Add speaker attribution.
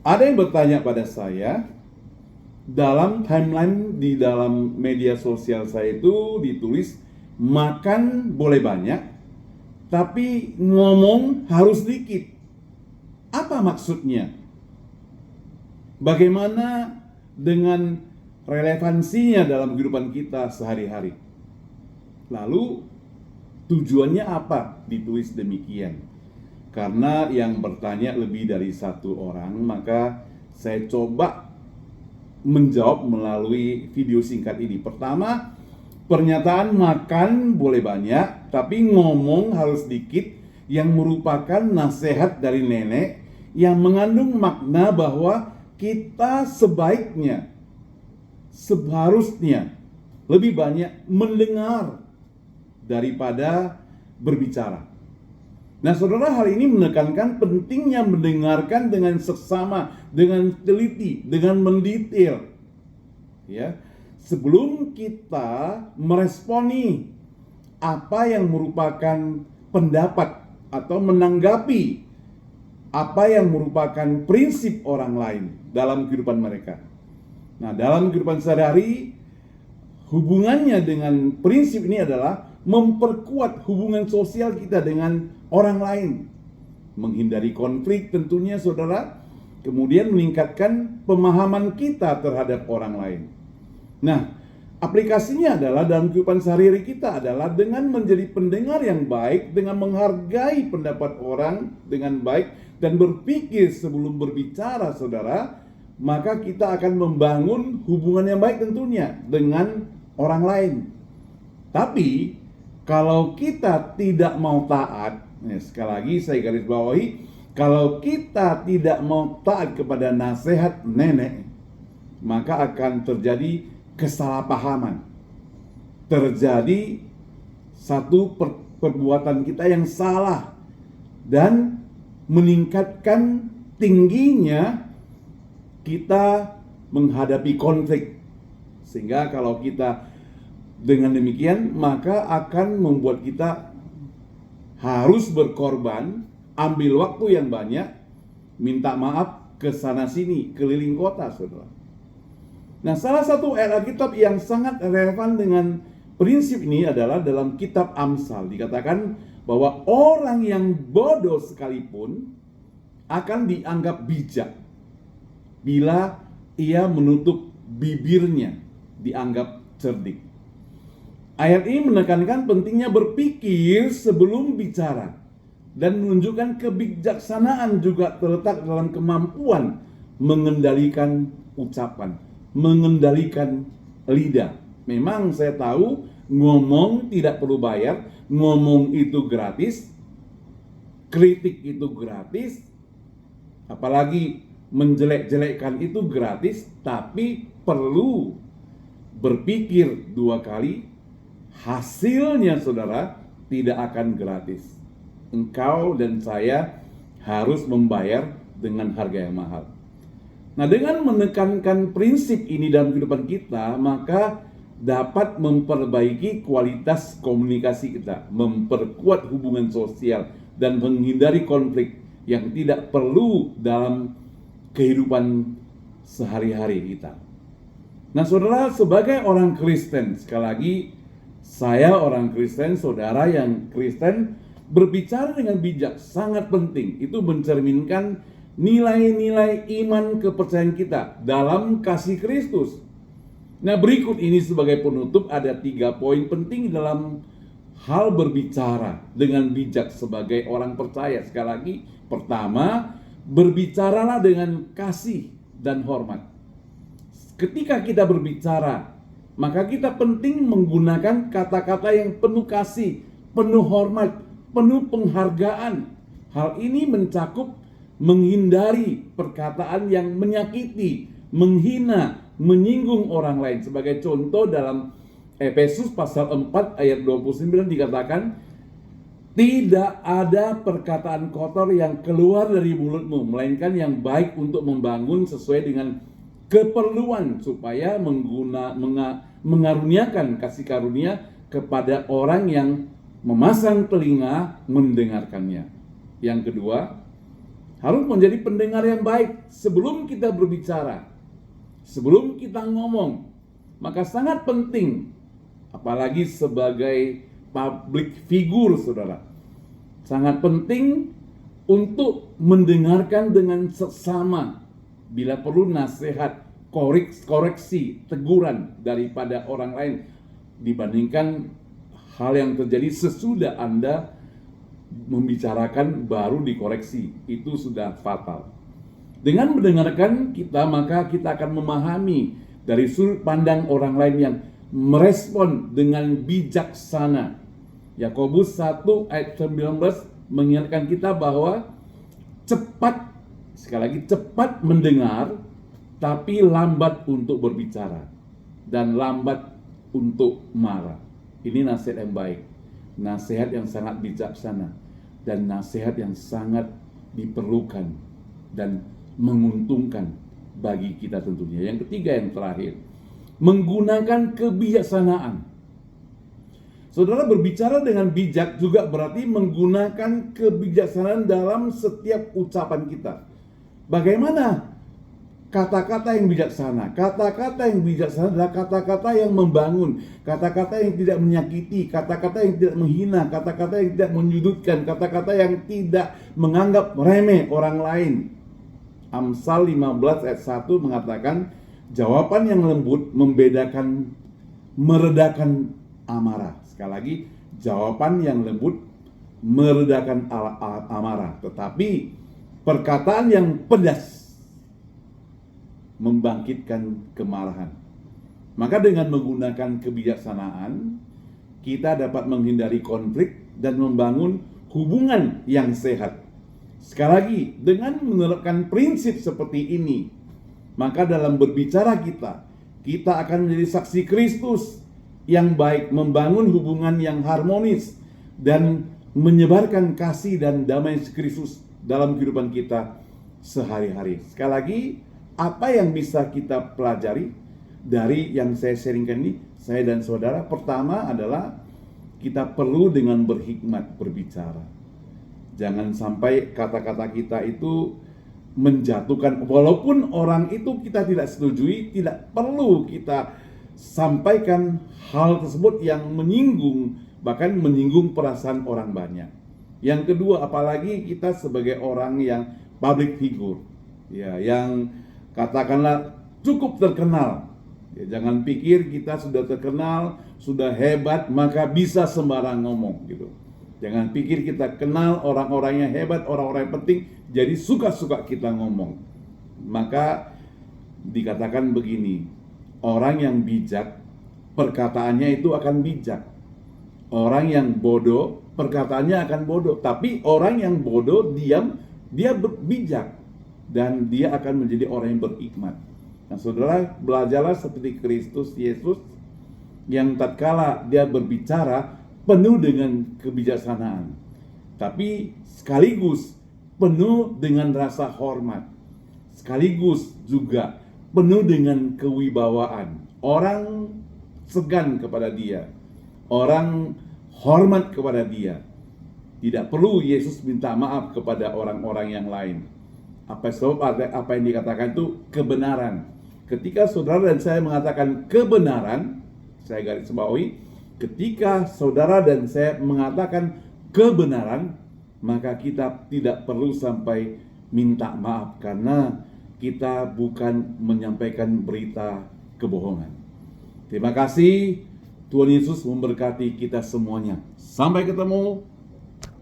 Speaker 1: Ada yang bertanya pada saya, dalam timeline di dalam media sosial saya itu ditulis makan boleh banyak, tapi ngomong harus dikit. Apa maksudnya? Bagaimana dengan relevansinya dalam kehidupan kita sehari-hari? Lalu tujuannya apa ditulis demikian? Karena yang bertanya lebih dari satu orang, maka saya coba menjawab melalui video singkat ini. Pertama, pernyataan makan boleh banyak, tapi ngomong harus dikit, yang merupakan nasihat dari nenek yang mengandung makna bahwa kita seharusnya lebih banyak mendengar daripada berbicara. Nah, saudara, hal ini menekankan pentingnya mendengarkan dengan seksama, dengan teliti, dengan mendetail. Ya, sebelum kita meresponi apa yang merupakan pendapat atau menanggapi apa yang merupakan prinsip orang lain dalam kehidupan mereka. Nah, dalam kehidupan sehari-hari, hubungannya dengan prinsip ini adalah memperkuat hubungan sosial kita dengan orang lain, menghindari konflik tentunya, saudara, kemudian meningkatkan pemahaman kita terhadap orang lain. Nah, aplikasinya adalah dalam kehidupan sehari-hari kita adalah dengan menjadi pendengar yang baik, dengan menghargai pendapat orang dengan baik dan berpikir sebelum berbicara, saudara, maka kita akan membangun hubungan yang baik tentunya dengan orang lain. Tapi kalau kita tidak mau taat, sekali lagi saya garis bawahi, kalau kita tidak mau taat kepada nasihat nenek, maka akan terjadi kesalahpahaman. Terjadi satu perbuatan kita yang salah dan meningkatkan tingginya kita menghadapi konflik. Sehingga kalau kita dengan demikian, maka akan membuat kita harus berkorban, ambil waktu yang banyak, minta maaf ke sana sini, keliling kota, saudara. Nah, salah satu ayat Alkitab yang sangat relevan dengan prinsip ini adalah dalam kitab Amsal. Dikatakan bahwa orang yang bodoh sekalipun akan dianggap bijak bila ia menutup bibirnya, dianggap cerdik. Ayat ini menekankan pentingnya berpikir sebelum bicara dan menunjukkan kebijaksanaan juga terletak dalam kemampuan mengendalikan ucapan, mengendalikan lidah. Memang saya tahu ngomong tidak perlu bayar, ngomong itu gratis, kritik itu gratis, apalagi menjelek-jelekkan itu gratis, tapi perlu berpikir dua kali. Hasilnya, saudara, tidak akan gratis. Engkau dan saya harus membayar dengan harga yang mahal. Nah, dengan menekankan prinsip ini dalam kehidupan kita, maka dapat memperbaiki kualitas komunikasi kita, memperkuat hubungan sosial, dan menghindari konflik yang tidak perlu dalam kehidupan sehari-hari kita. Nah, saudara, sebagai orang Kristen, sekali lagi, saya orang Kristen, saudara yang Kristen, berbicara dengan bijak sangat penting. Itu mencerminkan nilai-nilai iman kepercayaan kita dalam kasih Kristus. Nah, berikut ini sebagai penutup ada 3 poin penting dalam hal berbicara dengan bijak sebagai orang percaya. Sekali lagi, pertama, berbicaralah dengan kasih dan hormat. Ketika kita berbicara, maka kita penting menggunakan kata-kata yang penuh kasih, penuh hormat, penuh penghargaan. Hal ini mencakup menghindari perkataan yang menyakiti, menghina, menyinggung orang lain. Sebagai contoh dalam Efesus pasal 4 ayat 29 dikatakan, tidak ada perkataan kotor yang keluar dari mulutmu, melainkan yang baik untuk membangun sesuai dengan keperluan, supaya mengaruniakan kasih karunia kepada orang yang memasang telinga mendengarkannya. Yang kedua, harus menjadi pendengar yang baik sebelum kita berbicara, sebelum kita ngomong. Maka sangat penting, apalagi sebagai public figure, saudara, sangat penting untuk mendengarkan dengan seksama. Bila perlu nasihat, koreksi, teguran daripada orang lain dibandingkan hal yang terjadi sesudah Anda membicarakan baru dikoreksi. Itu sudah fatal. Dengan mendengarkan kita, maka kita akan memahami dari sudut pandang orang lain yang merespon dengan bijaksana. Yakobus 1 ayat 19 mengingatkan kita bahwa cepat, sekali lagi cepat mendengar, tapi lambat untuk berbicara dan lambat untuk marah. Ini nasihat yang baik, nasihat yang sangat bijaksana, dan nasihat yang sangat diperlukan dan menguntungkan bagi kita tentunya. Yang ketiga, yang terakhir, menggunakan kebijaksanaan. Saudara, berbicara dengan bijak juga berarti menggunakan kebijaksanaan dalam setiap ucapan kita. Bagaimana kata-kata yang bijaksana? Kata-kata yang bijaksana adalah kata-kata yang membangun, kata-kata yang tidak menyakiti, kata-kata yang tidak menghina, kata-kata yang tidak menyudutkan, kata-kata yang tidak menganggap remeh orang lain. Amsal 15 ayat 1 mengatakan, jawaban yang lembut meredakan amarah. Sekali lagi, jawaban yang lembut meredakan amarah, tetapi perkataan yang pedas membangkitkan kemarahan. Maka dengan menggunakan kebijaksanaan, kita dapat menghindari konflik dan membangun hubungan yang sehat. Sekali lagi, dengan menerapkan prinsip seperti ini, maka dalam berbicara kita akan menjadi saksi Kristus yang baik, membangun hubungan yang harmonis, dan menyebarkan kasih dan damai Kristus dalam kehidupan kita sehari-hari. Sekali lagi, apa yang bisa kita pelajari dari yang saya sharingkan ini, saya dan saudara? Pertama adalah kita perlu dengan berhikmat berbicara. Jangan sampai kata-kata kita itu menjatuhkan, walaupun orang itu kita tidak setujui, tidak perlu kita sampaikan hal tersebut yang menyinggung, bahkan menyinggung perasaan orang banyak. Yang kedua, apalagi kita sebagai orang yang public figure, ya, yang katakanlah cukup terkenal. Ya, jangan pikir kita sudah terkenal, sudah hebat, maka bisa sembarang ngomong gitu. Jangan pikir kita kenal orang-orang yang hebat, orang-orang yang penting, jadi suka-suka kita ngomong. Maka dikatakan begini, orang yang bijak, perkataannya itu akan bijak. Orang yang bodoh, perkataannya akan bodoh. Tapi orang yang bodoh, diam, dia bijak. Dan dia akan menjadi orang yang berhikmat. Nah, saudara, belajarlah seperti Kristus Yesus, yang tatkala dia berbicara, penuh dengan kebijaksanaan, tapi sekaligus penuh dengan rasa hormat, sekaligus juga penuh dengan kewibawaan. Orang segan kepada dia, orang hormat kepada dia. Tidak perlu Yesus minta maaf kepada orang-orang yang lain. Apa yang dikatakan itu kebenaran. Ketika saudara dan saya mengatakan kebenaran, saya garis bawahi, ketika saudara dan saya mengatakan kebenaran, maka kita tidak perlu sampai minta maaf, karena kita bukan menyampaikan berita kebohongan. Terima kasih. Tuhan Yesus memberkati kita semuanya. Sampai ketemu